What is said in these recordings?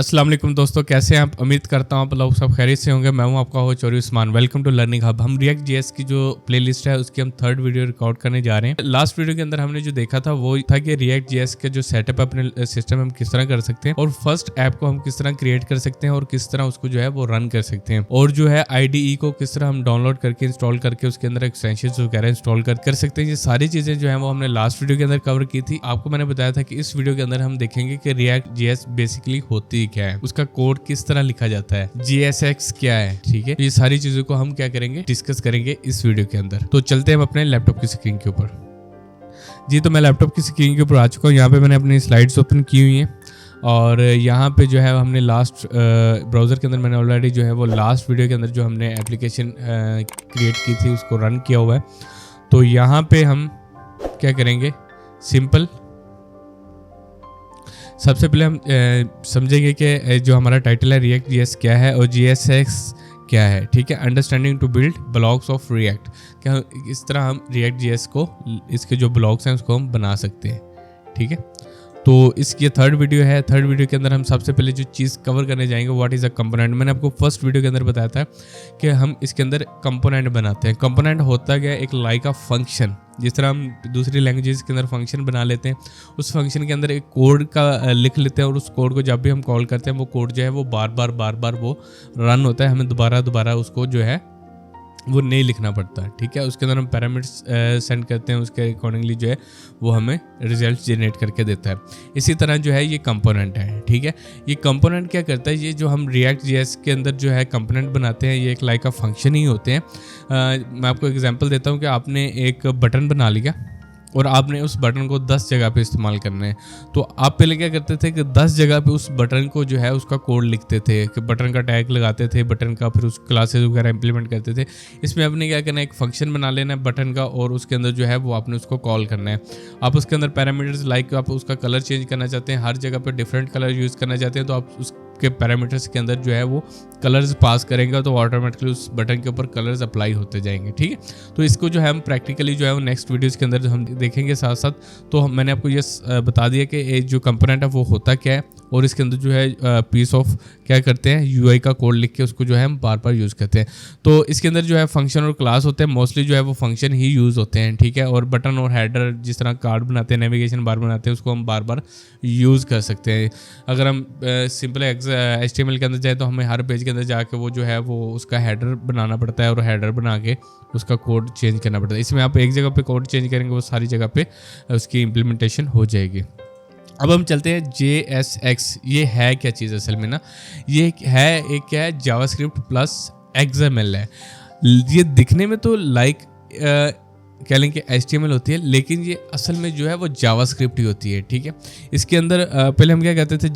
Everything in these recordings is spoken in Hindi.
अस्सलाम वालेकुम दोस्तों, कैसे हैं आप? उम्मीद करता हूँ आप लोग सब खैरियत से होंगे। मैं हूँ आपका host Chauri Usman. Welcome to learning hub. हम रिएक्ट जेएस की जो प्लेलिस्ट है उसकी हम थर्ड वीडियो रिकॉर्ड करने जा रहे हैं। लास्ट वीडियो के अंदर हमने जो देखा था वो था कि रिएक्ट जेएस के जो सेटअप अपने सिस्टम में हम किस तरह कर सकते हैं और फर्स्ट ऐप को हम किस तरह क्रिएट कर सकते हैं और किस तरह उसको जो है वो रन कर सकते हैं, और जो है IDE को किस तरह हम डाउनलोड करके इंस्टॉल करके उसके अंदर एक्सटेंशंस वगैरह इंस्टॉल कर सकते हैं। ये सारी चीजें जो है वो हमने लास्ट वीडियो के अंदर कवर की थी। आपको मैंने बताया था कि इस वीडियो के अंदर हम देखेंगे कि रिएक्ट जेएस बेसिकली होती क्या है, उसका कोड किस तरह लिखा जाता है, JSX क्या है। ठीक है, ये सारी चीजों को हम क्या करेंगे, डिस्कस करेंगे इस वीडियो के अंदर। तो चलते हैं हम अपने लैपटॉप की स्क्रीन के ऊपर। जी, तो मैं लैपटॉप की स्क्रीन के ऊपर आ चुका हूँ। यहाँ पे मैंने अपनी स्लाइड्स ओपन की हुई हैं और यहाँ पे जो है हमने लास्ट ब्राउज़र के अंदर मैंने ऑलरेडी जो है वो लास्ट वीडियो के अंदर जो हमने एप्लीकेशन क्रिएट की थी उसको रन किया हुआ है। तो यहाँ पे हम क्या करेंगे, सिंपल सबसे पहले हम समझेंगे कि जो हमारा टाइटल है रिएक्ट जेएस क्या है और JSX क्या है। ठीक है, understanding to build blocks of React. क्या इस तरह हम रिएक्ट जेएस को, इसके जो ब्लॉक्स हैं उसको हम बना सकते हैं। ठीक है, तो इसकी थर्ड वीडियो है। थर्ड वीडियो के अंदर हम सबसे पहले जो चीज़ कवर करने जाएंगे व्हाट इज़ अ कंपोनेंट। मैंने आपको फर्स्ट वीडियो के अंदर बताया था कि हम इसके अंदर कंपोनेंट बनाते हैं। कंपोनेंट होता क्या है, एक लाइक अ फंक्शन। जिस तरह हम दूसरी लैंग्वेजेस के अंदर फंक्शन बना लेते हैं, उस फंक्शन के अंदर एक कोड का लिख लेते हैं और उस कोड को जब भी हम कॉल करते हैं वो कोड जो है वो बार बार वो रन होता है। हमें दोबारा उसको जो है वो नहीं लिखना पड़ता। ठीक है, उसके अंदर हम पैरामीटर्स सेंड करते हैं, उसके अकॉर्डिंगली जो है वो हमें रिजल्ट जनरेट करके देता है। इसी तरह जो है ये कंपोनेंट है। ठीक है, ये कंपोनेंट क्या करता है, ये जो हम रिएक्ट जेएस के अंदर जो है कंपोनेंट बनाते हैं ये एक लाइक अ फंक्शन ही होते हैं। मैं आपको एग्जांपल देता हूँ कि आपने एक बटन बना लिया और आपने उस बटन को 10 जगह पे इस्तेमाल करना है। तो आप पहले क्या करते थे कि 10 जगह पे उस बटन को जो है उसका कोड लिखते थे, कि बटन का टैग लगाते थे बटन का, फिर उस क्लासेस वगैरह इंप्लीमेंट करते थे। इसमें आपने क्या करना है, एक फंक्शन बना लेना है बटन का और उसके अंदर जो है वो आपने उसको कॉल करना है। आप उसके अंदर पैरामीटर्स लाइक आप उसका कलर चेंज करना चाहते हैं, हर जगह पर डिफरेंट कलर यूज़ करना चाहते हैं, तो आप उसके पैरामीटर्स के अंदर जो है वो कलर्स पास करेंगे तो ऑटोमेटिकली उस बटन के ऊपर कलर्स अप्लाई होते जाएंगे। ठीक है, तो इसको जो है हम प्रैक्टिकली जो है वो नेक्स्ट वीडियोस के अंदर हम देखेंगे साथ साथ। तो मैंने आपको ये बता दिया कि जो कंपोनेंट है वो होता क्या है और इसके अंदर जो है पीस ऑफ क्या करते हैं, UI का कोड लिख के उसको जो है हम बार बार यूज़ करते हैं। तो इसके अंदर जो है फंक्शन और क्लास होते हैं, मोस्टली जो है वो फंक्शन ही यूज़ होते हैं। ठीक है, और बटन और हेडर जिस तरह कार्ड बनाते हैं, नेविगेशन बार बनाते हैं, उसको हम बार बार यूज़ कर सकते हैं। अगर हम सिंपल HTML के अंदर जाए तो हमें हर पेज के अंदर जाके वो जो है वो उसका हेडर बनाना पड़ता है और हेडर बना के उसका कोड चेंज करना पड़ता है। इसमें आप एक जगह पे कोड चेंज करेंगे वो सारी जगह पे उसकी इम्प्लीमेंटेशन हो जाएगी। अब हम चलते हैं JSX। ये है क्या चीज़ असल में ना, ये है एक क्या है, जावास्क्रिप्ट प्लस XML है। ये दिखने में तो लाइक कह लें कि HTML होती है, लेकिन ये असल में जो है वो जावास्क्रिप्ट ही होती है। ठीक है, इसके अंदर पहले हम क्या करते थे,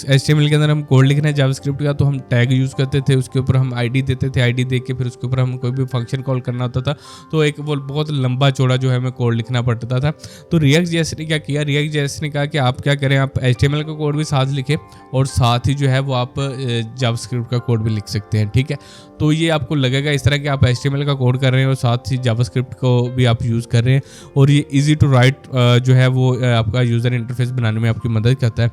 HTML के अंदर हम कोड लिखना है जावास्क्रिप्ट का तो हम टैग यूज़ करते थे, उसके ऊपर हम ID देते थे, ID दे के फिर उसके ऊपर हम कोई भी फंक्शन कॉल करना होता था तो एक वो बहुत लंबा चौड़ा जो है हमें कोड लिखना पड़ता था। तो रिएक्ट जेएस ने क्या किया, रिएक्ट जेएस ने कहा कि आप क्या करें, आप HTML का कोड भी साथ लिखें और साथ ही जो है वो आप जावास्क्रिप्ट का कोड भी लिख सकते हैं। ठीक है, तो ये आपको लगेगा इस तरह कि आप HTML का कोड कर रहे हैं और साथ ही जावास्क्रिप्ट को भी आप यूज़ कर रहे हैं, और ये इजी टू राइट जो है वो आपका यूज़र इंटरफेस बनाने में आपकी मदद करता है।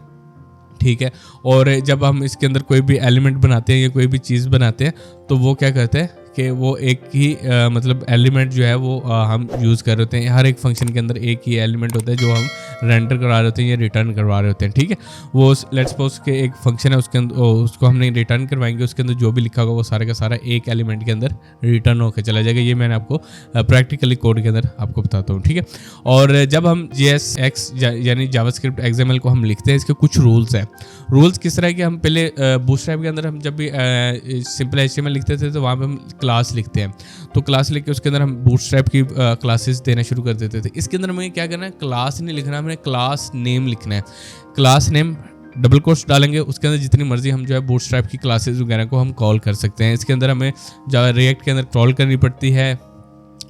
ठीक है, और जब हम इसके अंदर कोई भी एलिमेंट बनाते हैं या कोई भी चीज़ बनाते हैं तो वो क्या करते हैं कि वो एक ही मतलब एलिमेंट जो है वो हम यूज़ कर रहे होते हैं। हर एक फंक्शन के अंदर एक ही एलिमेंट होता है जो हम रेंडर करवा रहे होते हैं या रिटर्न करवा रहे होते हैं। ठीक है, वो लेट्स सपोज के एक फंक्शन है उसके अंदर उसको हमने रिटर्न करवाएंगे, उसके अंदर जो भी लिखा होगा वो सारा का सारा एक एलिमेंट के अंदर रिटर्न होकर चला जाएगा। ये मैंने आपको प्रैक्टिकली कोड के अंदर आपको बताता हूँ। ठीक है, और जब हम JSX यानी जावास्क्रिप्ट XML को हम लिखते हैं, इसके कुछ रूल्स हैं। रूल्स किस तरह के, हम पहले बूटस्ट्रैप के अंदर हम जब भी सिंपल HTML लिखते थे तो वहाँ पर हम क्लास लिखते हैं, तो क्लास लिख के उसके अंदर हम बूटस्ट्रैप की क्लासेस देना शुरू कर देते थे। इसके अंदर हमें क्या करना है, क्लास नहीं लिखना, हमें क्लास नेम लिखना है। क्लास नेम डबल कोट्स डालेंगे, उसके अंदर जितनी मर्जी हम जो है बूटस्ट्रैप की क्लासेस वगैरह को हम कॉल कर सकते हैं। इसके अंदर हमें रिएक्ट के अंदर कॉल करनी पड़ती है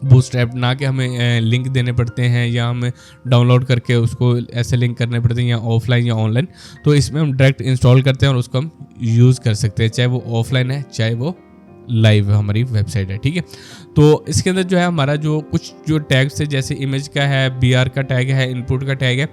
बूटस्ट्रैप, ना कि हमें लिंक देने पड़ते हैं या हमें डाउनलोड करके उसको ऐसे लिंक करने पड़ते हैं या ऑफलाइन या ऑनलाइन। तो इसमें हम डायरेक्ट इंस्टॉल करते हैं और उसको हम यूज़ कर सकते हैं, चाहे वो ऑफलाइन है चाहे वो लाइव हमारी वेबसाइट है। ठीक है, तो इसके अंदर जो है हमारा जो कुछ जो टैग्स है, जैसे इमेज का है, BR का टैग है, इनपुट का टैग है,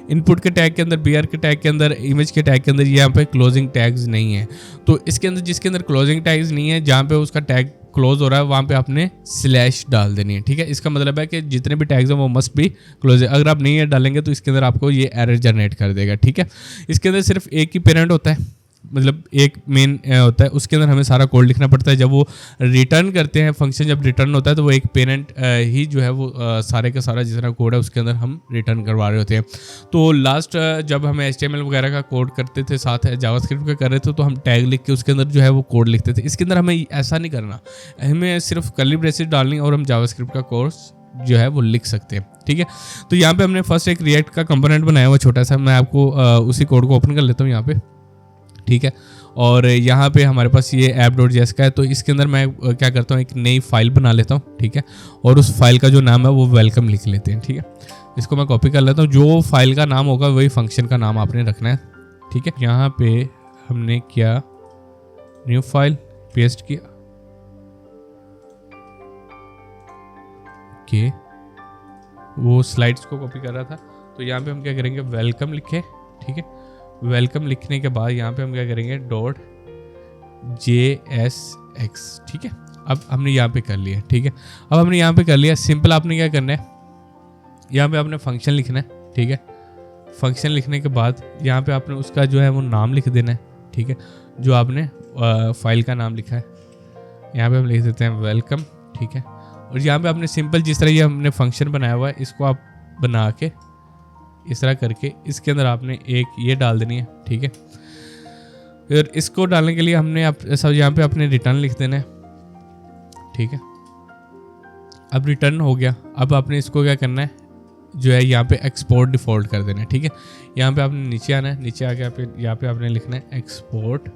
इनपुट के टैग के अंदर, बीआर के टैग के अंदर, इमेज के टैग के अंदर यहाँ पे क्लोजिंग टैग्स नहीं है। तो इसके अंदर जिसके अंदर क्लोजिंग टैग्स नहीं है, जहाँ पे उसका टैग क्लोज हो रहा है वहाँ पे आपने स्लैश डाल देनी है, ठीक है। इसका मतलब है कि जितने भी टैग्स हैं वो मस्ट भी क्लोज है। अगर आप नहीं है डालेंगे तो इसके अंदर आपको ये एरर जनरेट कर देगा, ठीक है। इसके अंदर सिर्फ एक ही पेरेंट होता है, मतलब एक मेन होता है, उसके अंदर हमें सारा कोड लिखना पड़ता है। जब वो रिटर्न करते हैं फंक्शन, जब रिटर्न होता है तो वो एक पेरेंट ही जो है वो सारे का सारा जितना कोड है उसके अंदर हम रिटर्न करवा रहे होते हैं। तो लास्ट जब हम HTML वगैरह का कोड करते थे, साथ जावास्क्रिप्ट का कर रहे थे, तो हम टैग लिख के उसके अंदर जो है वो कोड लिखते थे। इसके अंदर हमें ऐसा नहीं करना, हमें सिर्फ कर्ली ब्रेसेस डालनी और हम जावास्क्रिप्ट का कोर्स जो है वो लिख सकते हैं, ठीक है। तो यहाँ पे हमने फर्स्ट एक रिएक्ट का कंपोनेंट बनाया हुआ छोटा सा, मैं आपको उसी कोड को ओपन कर लेता हूँ यहाँ पे, ठीक है। और यहाँ पे हमारे पास ये app.js का है। तो इसके अंदर मैं क्या करता हूँ, एक नई फाइल बना लेता हूँ, ठीक है। और उस फाइल का जो नाम है वो वेलकम लिख लेते हैं, ठीक है। इसको मैं कॉपी कर लेता हूँ, जो फाइल का नाम होगा वही फंक्शन का नाम आपने रखना है, ठीक है। यहाँ पे हमने क्या न्यू फाइल पेस्ट किया, ओके, वो स्लाइड्स को कॉपी कर रहा था। तो यहाँ पे हम क्या करेंगे, वेलकम लिखे, ठीक है। वेलकम लिखने के बाद यहाँ पे हम क्या करेंगे, .jsx, ठीक है। अब हमने यहाँ पे कर लिया, ठीक है। अब हमने यहाँ पे कर लिया। सिंपल आपने क्या करना है, यहाँ पे आपने फंक्शन लिखना है, ठीक है। फंक्शन लिखने के बाद यहाँ पे आपने उसका जो है वो नाम लिख देना है, ठीक है, जो आपने फाइल का नाम लिखा है। यहाँ पे हम लिख देते हैं वेलकम, ठीक है। और यहाँ पे आपने सिंपल जिस तरह ये हमने फंक्शन बनाया हुआ है, इसको आप बना के इस तरह करके इसके अंदर आपने एक ये डाल देनी है, ठीक है। फिर इसको डालने के लिए हमने सब यहाँ पे अपने रिटर्न लिख देना है, ठीक है। अब रिटर्न हो गया। अब आपने इसको क्या करना है, जो है यहाँ पे एक्सपोर्ट डिफ़ॉल्ट कर देना है, ठीक है। यहाँ पे आपने नीचे आना है, नीचे आके यहाँ पे आपने लिखना है एक्सपोर्ट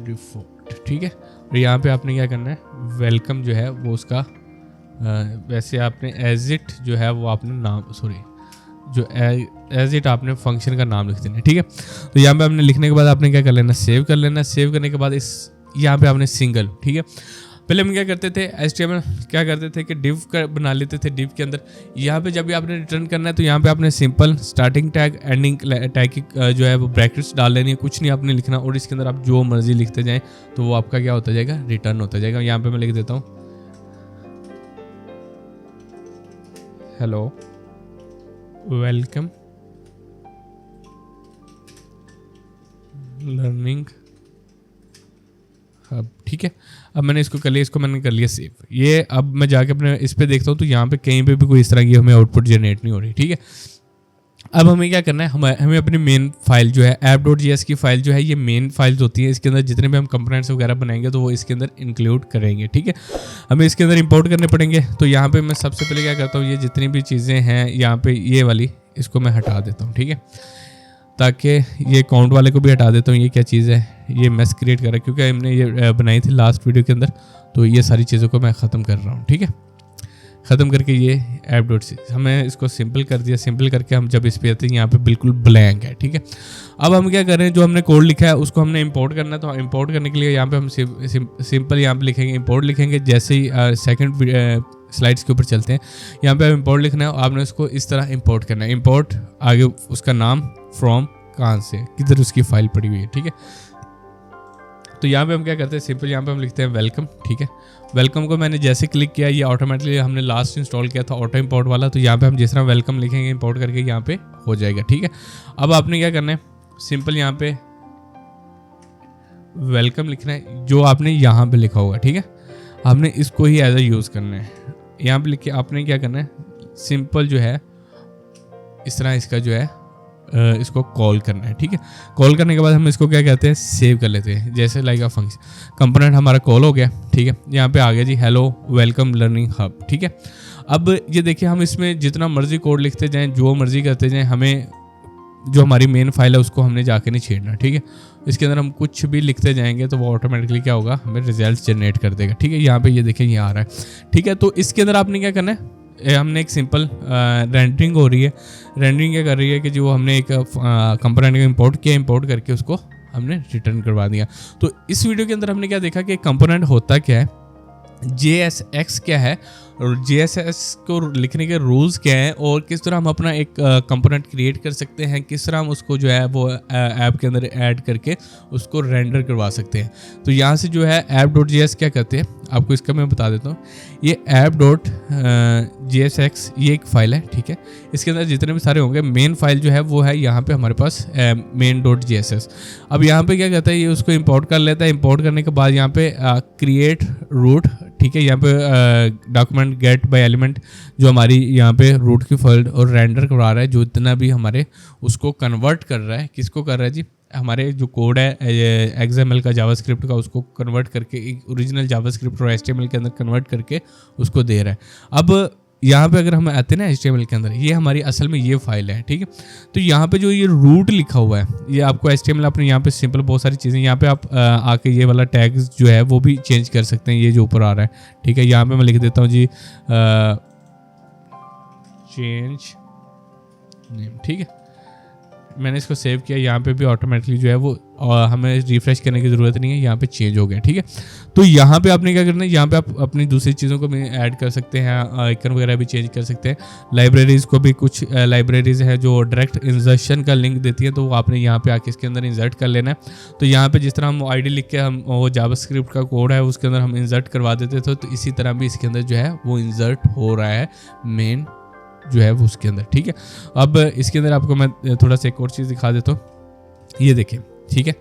डिफ़ॉल्ट, ठीक है। और यहाँ पे आपने क्या करना है, वेलकम जो है वो उसका वैसे आपने एज इट जो है वो आपने नाम जो एज इट आपने फंक्शन का नाम लिख देना है, ठीक है। तो यहाँ पे आपने लिखने के बाद आपने क्या कर लेना, सेव कर लेना। सेव करने के बाद इस यहाँ पे आपने सिंगल, ठीक है। पहले हम क्या करते थे, HTML क्या करते थे कि डिव बना लेते थे। डिव के अंदर यहाँ पे जब भी आपने रिटर्न करना है तो यहाँ पे आपने simple starting tag ending tag की जो है वो ब्रैकेट्स डाल लेनी है, कुछ नहीं आपने लिखना। और इसके अंदर आप जो मर्जी लिखते जाएँ तो वो आपका क्या होता जाएगा, रिटर्न होता जाएगा। यहाँ पे मैं लिख देता हूँ हेलो वेलकम लर्निंग हब, ठीक है। अब मैंने इसको कर लिया, इसको मैंने कर लिया सेव। ये अब मैं जाके अपने इस पे देखता हूँ तो यहाँ पे कहीं पे भी कोई इस तरह की हमें आउटपुट जनरेट नहीं हो रही, ठीक है। अब हमें क्या करना है, हमें अपनी मेन फाइल जो है app.js की फाइल जो है, ये मेन फाइल्स होती है। इसके अंदर जितने भी हम कंपोनेंट्स वगैरह बनाएंगे तो वो इसके अंदर इंक्लूड करेंगे, ठीक है। हमें इसके अंदर इंपोर्ट करने पड़ेंगे। तो यहाँ पे मैं सबसे पहले क्या करता हूँ, ये जितनी भी चीज़ें हैं यहाँ पे ये वाली इसको मैं हटा देता हूँ, ठीक है। ताकि ये काउंट वाले को भी हटा देता हूँ। ये क्या चीज़ है, ये मेस क्रिएट कर रहा है क्योंकि हमने ये बनाई थी लास्ट वीडियो के अंदर। तो ये सारी चीज़ों को मैं ख़त्म कर रहा हूँ, ठीक है। ख़त्म करके ये app.c हमें इसको सिंपल कर दिया। सिंपल करके हम जब इस पे आते हैं यहाँ पे बिल्कुल ब्लैंक है, ठीक है। अब हम क्या कर रहे हैं, जो हमने कोड लिखा है उसको हमने इंपोर्ट करना है। तो इंपोर्ट करने के लिए यहाँ पे हम सिंपल यहाँ पे लिखेंगे इंपोर्ट लिखेंगे। जैसे ही सेकंड स्लाइड्स के ऊपर चलते हैं, यहाँ पे इंपोर्ट लिखना है। आपने उसको इस तरह इंपोर्ट करना है। इंपोर्ट आगे उसका नाम फ्रॉम कहाँ से किधर उसकी फाइल पड़ी हुई है, ठीक है। तो यहाँ पे हम क्या करते हैं, सिंपल यहाँ पे हम लिखते हैं वेलकम, ठीक है। वेलकम को मैंने जैसे क्लिक किया ये ऑटोमेटिकली हमने लास्ट इंस्टॉल किया था ऑटो इंपोर्ट वाला। तो यहाँ पे हम जिस तरह वेलकम लिखेंगे इंपोर्ट करके यहाँ पे हो जाएगा, ठीक है। अब आपने क्या करना है, सिंपल यहाँ पे वेलकम लिखना है जो आपने यहाँ पे लिखा होगा, ठीक है। आपने इसको ही एज ए यूज़ करना है। यहाँ पे लिख के आपने क्या करना है, सिंपल जो है इस तरह इसका जो है इसको कॉल करना है, ठीक है। कॉल करने के बाद हम इसको क्या कहते हैं, सेव कर लेते हैं। जैसे लाइक अ फंक्शन कंपोनेंट हमारा कॉल हो गया, ठीक है। यहाँ पे आ गया जी हेलो वेलकम लर्निंग हब, ठीक है। अब ये देखिए हम इसमें जितना मर्जी कोड लिखते जाएं, जो मर्जी करते जाएं, हमें जो हमारी मेन फाइल है उसको हमने जाके नहीं छेड़ना, ठीक है। इसके अंदर हम कुछ भी लिखते जाएंगे तो वो ऑटोमेटिकली क्या होगा, हमें रिजल्ट जनरेट कर देगा, ठीक है। यहाँ पे ये देखिए ये आ रहा है, ठीक है। तो इसके अंदर आपने क्या करना है, हमने एक सिंपल रेंडरिंग हो रही है। रेंडरिंग क्या कर रही है कि जो हमने एक कंपोनेंट को इंपोर्ट किया, इंपोर्ट करके उसको हमने रिटर्न करवा दिया। तो इस वीडियो के अंदर हमने क्या देखा कि कंपोनेंट होता क्या है, JSX क्या है और JSX को लिखने के रूल्स क्या हैं और किस तरह हम अपना एक कंपोनेंट क्रिएट कर सकते हैं, किस तरह हम उसको जो है वो ऐप के अंदर ऐड करके उसको रेंडर करवा सकते हैं। तो यहाँ से जो है app.js क्या करते हैं आपको इसका मैं बता देता हूँ। ये app.jsx ये एक फ़ाइल है, ठीक है। इसके अंदर जितने भी सारे होंगे, मेन फाइल जो है वो है यहाँ पे हमारे पास main.js। अब यहाँ पे क्या कहता है, ये उसको इंपोर्ट कर लेता है। इंपोर्ट करने के बाद यहाँ पे क्रिएट रूट, ठीक है, यहाँ पे डॉक्यूमेंट गेट बाय एलिमेंट जो हमारी यहाँ पे रूट की फाइल और रेंडर करवा रहा है, जो इतना भी हमारे उसको कन्वर्ट कर रहा है। किसको कर रहा है जी? हमारे जो कोड है XML का, जावास्क्रिप्ट का, उसको कन्वर्ट करके एक ओरिजिनल जावास्क्रिप्ट और HTML के अंदर कन्वर्ट करके उसको दे रहा है। अब यहाँ पे अगर हम आते हैं ना HTML के अंदर, ये हमारी असल में ये फाइल है, ठीक है। तो यहाँ पे जो ये रूट लिखा हुआ है, ये आपको HTML अपने यहाँ पे सिंपल बहुत सारी चीज़ें, यहाँ पे आप आके ये वाला टैग जो है वो भी चेंज कर सकते हैं, ये जो ऊपर आ रहा है, ठीक है। यहाँ पे मैं लिख देता हूँ जी चेंज नेम, ठीक है। मैंने इसको सेव किया, यहाँ पे भी ऑटोमेटिकली जो है वो हमें रिफ्रेश करने की ज़रूरत नहीं है, यहाँ पे चेंज हो गया, ठीक है। तो यहाँ पे आपने क्या करना है, यहाँ पे आप अपनी दूसरी चीज़ों को भी ऐड कर सकते हैं, आइकन वगैरह भी चेंज कर सकते हैं। लाइब्रेरीज़ को भी, कुछ लाइब्रेरीज़ है जो डायरेक्ट इंसर्शन का लिंक देती है, तो वो आपने यहाँ पे आके इसके अंदर इंसर्ट कर लेना है। तो यहाँ पे जिस तरह हम ID लिख के हम वो जावास्क्रिप्ट का कोड है उसके अंदर हम इंसर्ट करवा देते थे, तो इसी तरह भी इसके अंदर जो है वो इंसर्ट हो रहा है मेन जो है वो उसके अंदर, ठीक है। अब इसके अंदर आपको मैं थोड़ा सा एक और चीज़ दिखा देता हूँ, ये देखें, ठीक है।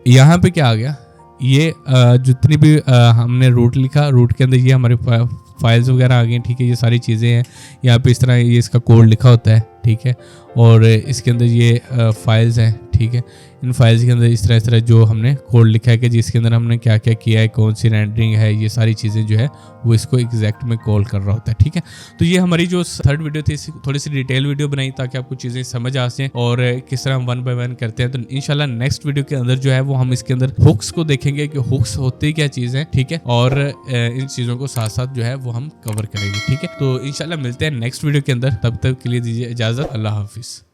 यहाँ पे क्या आ गया, ये जितनी भी हमने रूट लिखा, रूट के अंदर ये हमारे फाइल्स वगैरह आ गई, ठीक है। ये सारी चीज़ें हैं, यहाँ पे इस तरह ये इसका कोड लिखा होता है, ठीक है। और इसके अंदर ये फाइल्स हैं, ठीक है। इन फाइल्स के अंदर इस तरह जो हमने कोड लिखा है कि जिसके अंदर हमने क्या क्या किया है, कौन सी रेंडरिंग है, ये सारी चीज़ें जो है वो इसको एग्जैक्ट में कॉल कर रहा होता है, ठीक है। तो ये हमारी जो थर्ड वीडियो थी, थोड़ी सी डिटेल वीडियो बनाई ताकि आपको चीज़ें समझ आ सकें और किस तरह हम 1 बाय 1 करते हैं। तो इंशाल्लाह नेक्स्ट वीडियो के अंदर जो है वो हम इसके अंदर हुक्स को देखेंगे कि हुक्स होते क्या चीज़ है, ठीक है। और इन चीज़ों को साथ साथ जो है वो हम कवर करेंगे, ठीक है। तो इंशाल्लाह मिलते हैं नेक्स्ट वीडियो के अंदर, तब तक के लिए दीजिए इजाज़त, अल्लाह हाफिज़।